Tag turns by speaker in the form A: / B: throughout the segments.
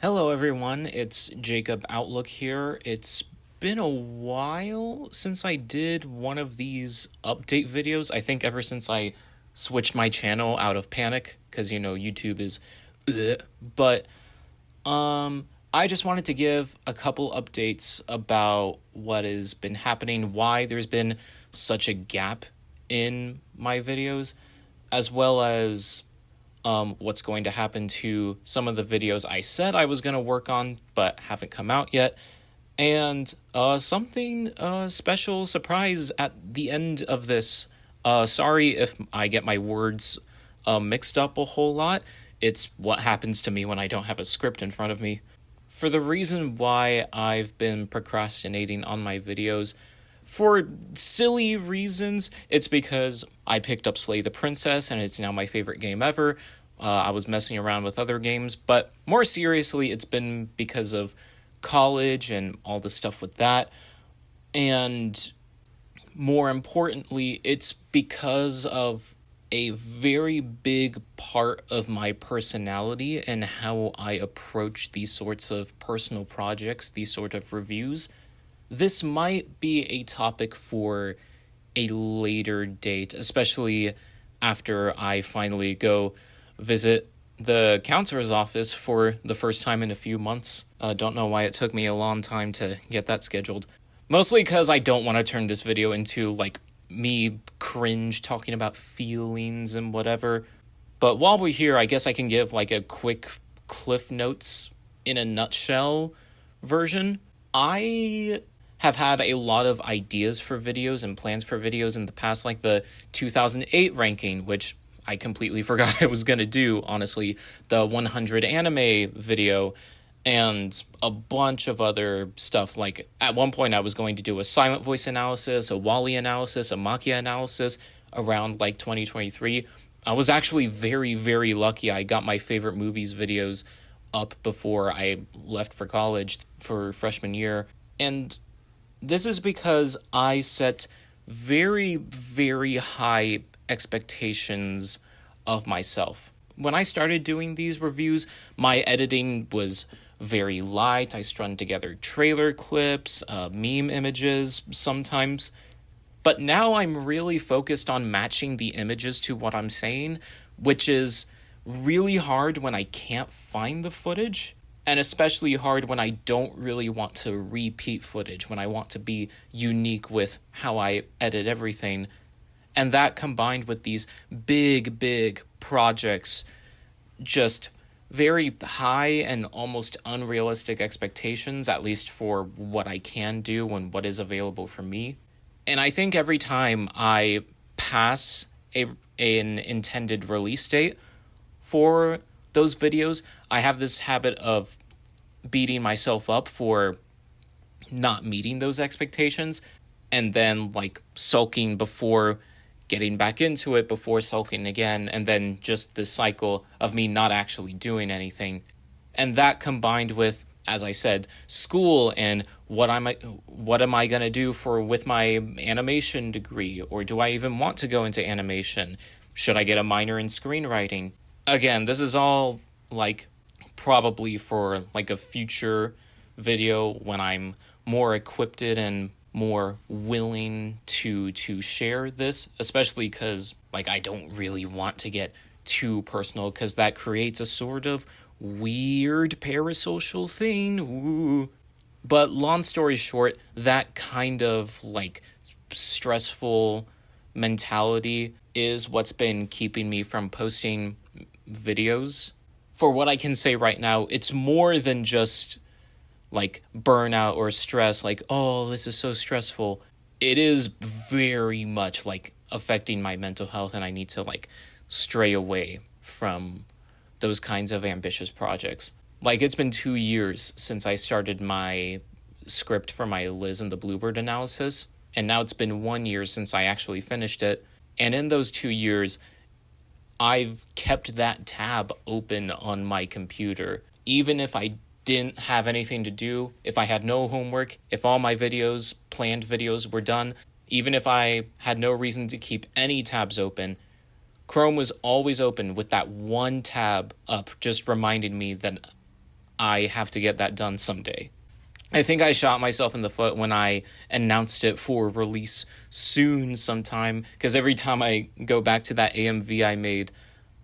A: Hello, everyone. It's Jacob Outlook here. It's been a while since I did one of these update videos. I think ever since I switched my channel out of Panic, because YouTube is. Ugh. But I just wanted to give a couple updates about what has been happening, why there's been such a gap in my videos, as well as what's going to happen to some of the videos I said I was going to work on but haven't come out yet, and something special surprise at the end of this. Sorry if I get my words mixed up a whole lot. It's what happens to me when I don't have a script in front of me. For the reason why I've been procrastinating on my videos, for silly reasons, it's because I picked up Slay the Princess and it's now my favorite game ever. I was messing around with other games, but more seriously, it's been because of college and all the stuff with that. And more importantly, it's because of a very big part of my personality and how I approach these sorts of personal projects, these sort of reviews. This might be a topic for a later date, especially after I finally go visit the counselor's office for the first time in a few months. Don't know why it took me a long time to get that scheduled. Mostly because I don't want to turn this video into, me cringe talking about feelings and whatever. But while we're here, I guess I can give, a quick Cliff Notes in a nutshell version. I have had a lot of ideas for videos and plans for videos in the past, like the 2008 ranking, which I completely forgot I was going to do, honestly, the 100 anime video, and a bunch of other stuff. Like, at one point I was going to do a silent voice analysis, a Wally analysis, a Makia analysis around, 2023. I was actually very, very lucky. I got my favorite movies videos up before I left for college for freshman year. And this is because I set very, very high expectations of myself. When I started doing these reviews, my editing was very light. I strung together trailer clips, meme images sometimes. But now I'm really focused on matching the images to what I'm saying, which is really hard when I can't find the footage, and especially hard when I don't really want to repeat footage, when I want to be unique with how I edit everything. And that combined with these big, big projects, just very high and almost unrealistic expectations, at least for what I can do and what is available for me. And I think every time I pass an intended release date for those videos, I have this habit of beating myself up for not meeting those expectations, and then sulking before getting back into it, before sulking again, and then just this cycle of me not actually doing anything. And that combined with, as I said, school and what am I going to do with my animation degree, or do I even want to go into animation? Should I get a minor in screenwriting? Again, this is all probably for a future video when I'm more equipped and more willing to share this, especially because I don't really want to get too personal, because that creates a sort of weird parasocial thing. Ooh. But long story short, that kind of stressful mentality is what's been keeping me from posting videos. For what I can say right now, it's more than just burnout or stress, oh, this is so stressful. It is very much affecting my mental health, and I need to stray away from those kinds of ambitious projects. It's been 2 years since I started my script for my Liz and the Bluebird analysis, and now it's been 1 year since I actually finished it. And in those 2 years, I've kept that tab open on my computer. Even if I didn't have anything to do, if I had no homework, if all my planned videos were done, even if I had no reason to keep any tabs open, Chrome was always open with that one tab up, just reminding me that I have to get that done someday. I think I shot myself in the foot when I announced it for release soon sometime, because every time I go back to that AMV I made,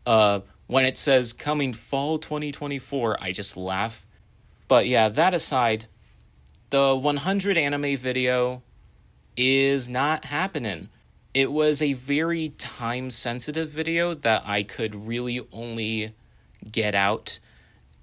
A: when it says coming fall 2024, I just laugh. But yeah, that aside, the 100 anime video is not happening. It was a very time sensitive video that I could really only get out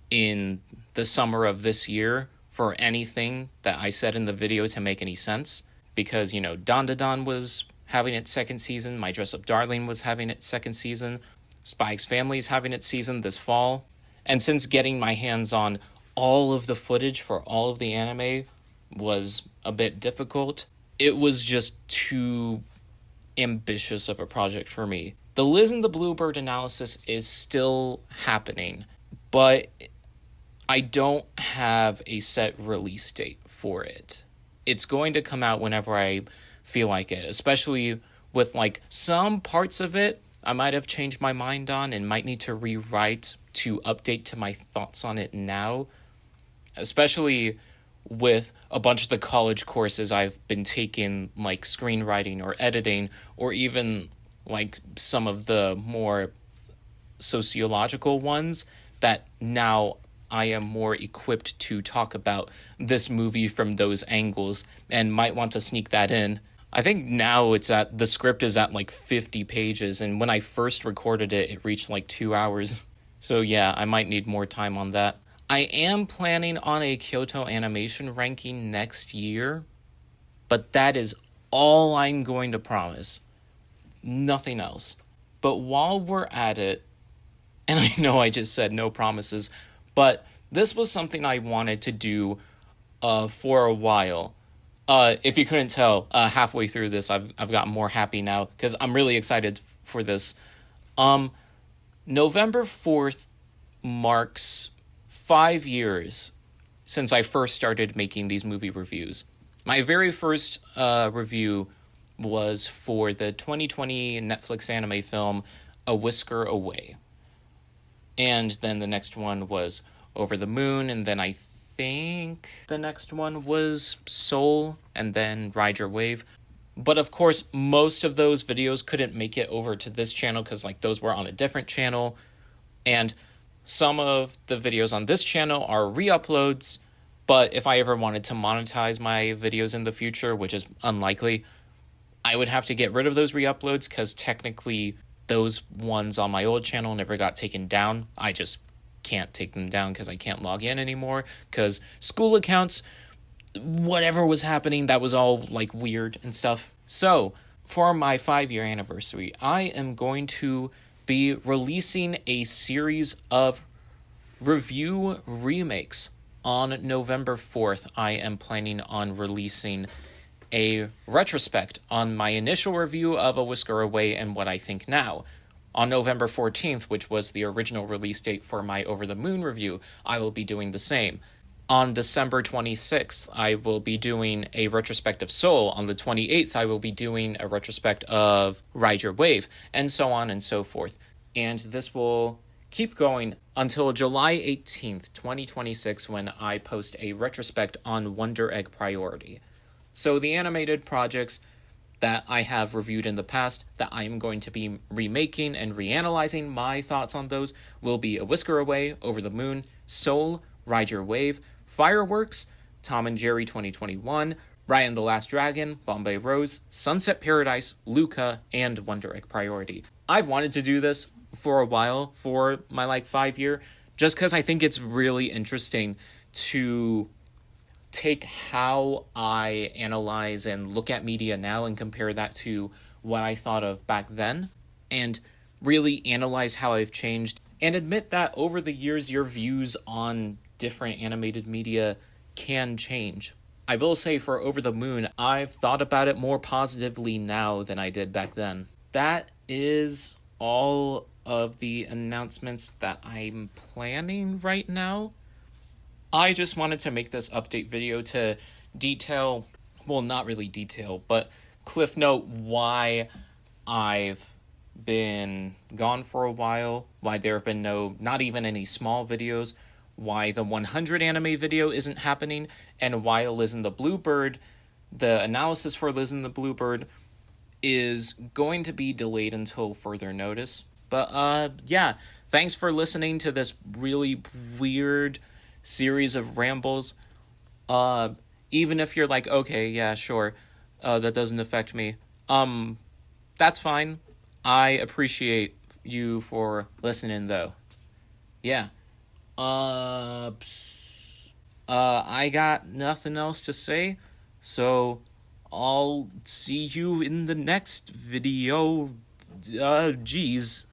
A: in the summer of this year for anything that I said in the video to make any sense. Because, Dandadan was having its second season, My Dress Up Darling was having its second season, Spy X Family is having its season this fall. And since getting my hands on all of the footage for all of the anime was a bit difficult, it was just too ambitious of a project for me. The Liz and the Bluebird analysis is still happening, but I don't have a set release date for it. It's going to come out whenever I feel like it, especially with some parts of it I might have changed my mind on and might need to rewrite to update to my thoughts on it now, especially with a bunch of the college courses I've been taking, like screenwriting or editing, or even some of the more sociological ones that now I am more equipped to talk about this movie from those angles and might want to sneak that in. I think now the script is at 50 pages, and when I first recorded it, it reached 2 hours. So yeah, I might need more time on that. I am planning on a Kyoto Animation ranking next year, but that is all I'm going to promise. Nothing else. But while we're at it, and I know I just said no promises, but this was something I wanted to do for a while. If you couldn't tell, halfway through this, I've gotten more happy now because I'm really excited for this. November 4th marks 5 years since I first started making these movie reviews. My very first review was for the 2020 Netflix anime film A Whisker Away. And then the next one was Over the Moon, and then I think the next one was Soul, and then Ride Your Wave. But of course, most of those videos couldn't make it over to this channel because those were on a different channel. And some of the videos on this channel are re-uploads, but if I ever wanted to monetize my videos in the future, which is unlikely, I would have to get rid of those re-uploads because technically those ones on my old channel never got taken down. I just can't take them down because I can't log in anymore because school accounts, whatever was happening, that was all weird and stuff. So for my 5-year anniversary, I am going to be releasing a series of review remakes. On November 4th, I am planning on releasing a retrospect on my initial review of A Whisker Away and what I think now. On November 14th, which was the original release date for my Over the Moon review, I will be doing the same. On December 26th, I will be doing a retrospect of Soul. On the 28th, I will be doing a retrospect of Ride Your Wave, and so on and so forth. And this will keep going until July 18th, 2026, when I post a retrospect on Wonder Egg Priority. So the animated projects that I have reviewed in the past that I am going to be remaking and reanalyzing my thoughts on those will be A Whisker Away, Over the Moon, Soul, Ride Your Wave, Fireworks, Tom and Jerry 2021, Raya and the Last Dragon, Bombay Rose, Sunset Paradise, Luca, and Wonder Egg Priority. I've wanted to do this for a while, for my 5-year, just because I think it's really interesting to take how I analyze and look at media now and compare that to what I thought of back then, and really analyze how I've changed, and admit that over the years your views on different animated media can change. I will say for Over the Moon, I've thought about it more positively now than I did back then. That is all of the announcements that I'm planning right now. I just wanted to make this update video to detail, well, not really detail, but cliff note why I've been gone for a while, why there have been not even any small videos, why the 100 anime video isn't happening, and why Liz and the Bluebird, the analysis for Liz and the Bluebird, is going to be delayed until further notice. But yeah, thanks for listening to this really weird series of rambles. Even if you're like, okay, yeah, sure, that doesn't affect me. That's fine. I appreciate you for listening, though. Yeah. I got nothing else to say, so I'll see you in the next video. Geez.